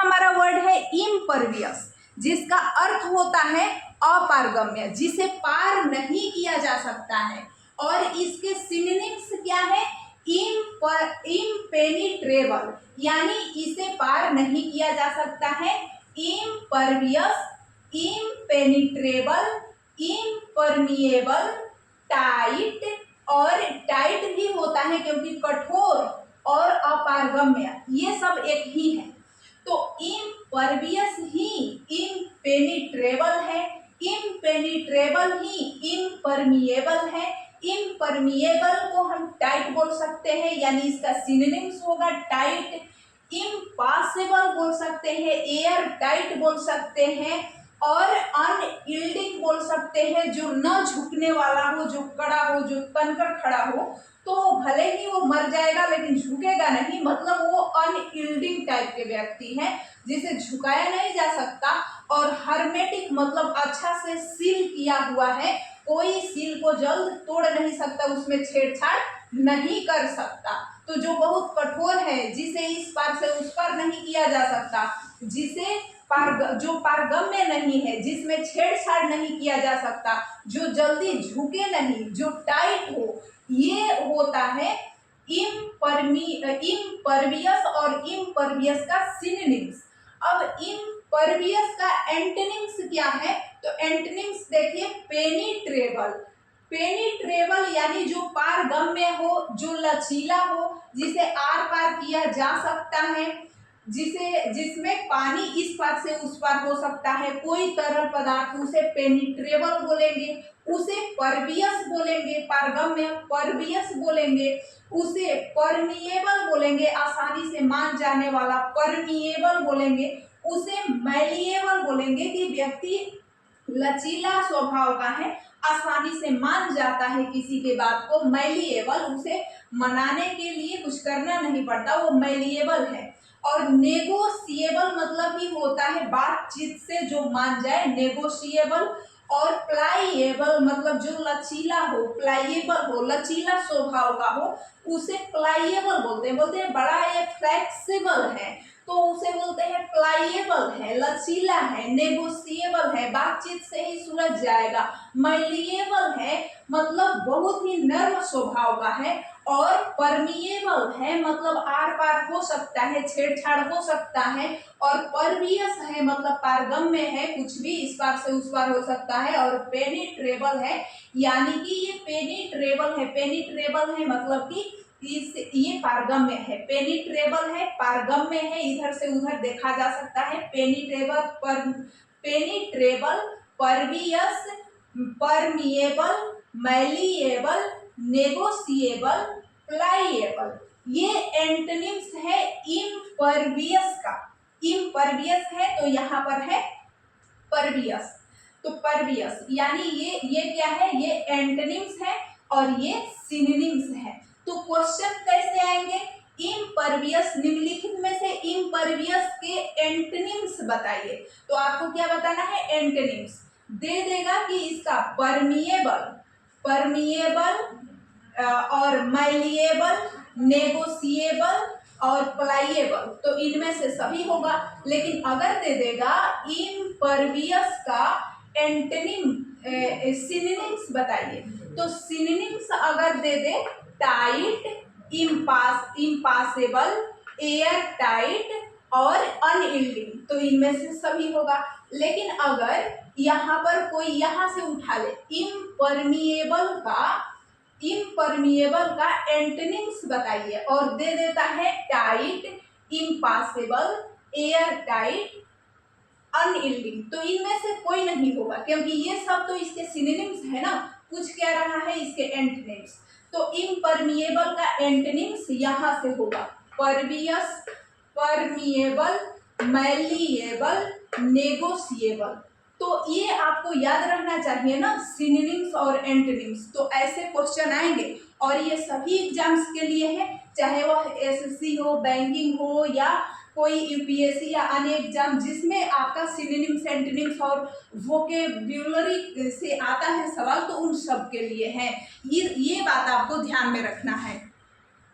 हमारा वर्ड है इम्परवियस, जिसका अर्थ होता है अपारगम्य, जिसे पार नहीं किया जा सकता है। और इसके सिनोनिम्स क्या है? इम्पेनिट्रेबल, यानी इसे पार नहीं किया जा सकता है। इम्परवियस, इम्पेनिट्रेबल, इम्परमिएबल, टाइट, और टाइट भी होता है क्योंकि कठोर, और अपारगम्य, ये सब एक ही है। तो इम्परवियस ही इम्पेनिट्रेबल है, इम्पेनिट्रेबल ही इम्परमिएबल है, इम्परमिएबल को हम टाइट बोल सकते हैं, यानी इसका सिनोनिम्स होगा टाइट। इम्पॉसिबल बोल सकते हैं, एयर टाइट बोल सकते हैं, और अनयील्डिंग बोल सकते हैं, जो न झुकने वाला हो, जो कड़ा हो, जो तनकर खड़ा हो, तो भले ही वो मर जाएगा लेकिन झुकेगा नहीं, मतलब वो अनयील्डिंग टाइप के व्यक्ति हैं जिसे झुकाया नहीं जा सकता। और हर्मेटिक मतलब अच्छा से सील किया हुआ है, कोई सील को जल्द तोड़ नहीं सकता, उसमें छेड़छाड़ नहीं कर सकता। तो जो बहुत कठोर है, जिसे इस पार से उस पार नहीं किया जा सकता, जिसे जो पारगम्य नहीं है, जिसमें छेड़छाड़ नहीं किया जा सकता, जो जल्दी झुके नहीं, जो टाइट हो, ये होता है इम्परवियस। और इम्परवियस का सिनोनिम्स। अब इम्परवियस का एंटोनिम्स क्या है? तो एंटोनिम्स देखिए, पेनिट्रेबल। पेनिट्रेबल यानी जो पारगम्य हो, जो लचीला हो, जिसे आर पार किया जा सकता है, जिसमें पानी इस पार से उस पार हो सकता है, कोई तरल पदार्थ, उसे पेनिट्रेबल बोलेंगे। उसे परवियस बोलेंगे, पारगम्य परवियस बोलेंगे। उसे परमिएबल बोलेंगे, आसानी से मान जाने वाला, परमिएबल बोलेंगे। उसे मैलिएबल बोलेंगे कि व्यक्ति लचीला स्वभाव का है, आसानी से मान जाता है किसी के बात को। मैलिएबल, उसे मनाने के लिए कुछ करना नहीं पड़ता, वो मैलिएबल है। और नेगोशिएबल मतलब ही होता है बातचीत से जो मान जाए, नेगोशिएबल। और प्लाइएबल मतलब जो लचीला हो, प्लाइएबल हो, लचीला स्वभाव का हो, उसे प्लाइएबल बोलते हैं। बड़ा ये फ्लेक्सिबल है तो उसे बोलते हैं प्लाइएबल है, लचीला है, नेगोशिएबल है, बातचीत से ही सुलझ जाएगा। मैलिएबल है मतलब बहुत ही नर्म स्वभाव का है। और परमिएबल है मतलब आर पार हो सकता है, छेड़छाड़ हो सकता है। और परवियस है मतलब पारगम्य है, कुछ भी इस पार से उस पार हो सकता है। और पेनिट्रेबल है, यानी कि ये पेनिट्रेबल है। पेनिट्रेबल है मतलब कि ये पारगम्य है। पेनिट्रेबल है, पारगम्य है, इधर से उधर देखा जा सकता है। Penetrable, pervious, permeable, malleable, negotiable, प्लाइएबल, ये एंटोनिम्स है इम्परवियस का। इम्परवियस है तो यहाँ पर है परवियस। तो परवियस यानी ये क्या है? ये एंटोनिम्स है और ये सिनोनिम्स है। तो क्वेश्चन कैसे आएंगे? इम्परवियस, निम्नलिखित में से इम्परवियस के एंटोनिम्स बताइए। तो आपको क्या बताना है? एंटोनिम्स दे देगा कि इसका परमिएबल, और मैलिएबल, नेगोशिएबल और प्लाइएबल, तो इनमें से सभी होगा। लेकिन अगर दे देगा इम्परवियस का एंटोनिम, सिनोनिम्स बताइए, तो सिनोनिम्स अगर दे दे टाइट, इम्पॉसिबल, एयर टाइट और अनयील्डिंग, तो इनमें से सभी होगा। लेकिन अगर यहाँ पर कोई यहाँ से उठा ले इम्परमिएबल का एंटोनिम्स बताइए और दे देता है tight, impossible, air tight, unyielding, तो इनमें से कोई नहीं होगा, क्योंकि ये सब तो इसके सिनोनिम्स है ना। पूछ क्या रहा है? इसके एंटोनिम्स। तो इम्परमिएबल का एंटोनिम्स यहाँ से होगा परवियस, परमिएबल, मैलिएबल, नेगोशिएबल। तो ये आपको याद रखना चाहिए ना, सिनोनिम्स और एंटोनिम्स। तो ऐसे क्वेश्चन आएंगे और ये सभी एग्जाम्स के लिए है, चाहे वह एसएससी हो, बैंकिंग हो, या कोई यूपीएससी या अन्य एग्जाम जिसमें आपका सिनोनिम्स, एंटोनिम्स और वोकेब्युलरी से आता है सवाल, तो उन सब के लिए है। ये बात आपको ध्यान में रखना है।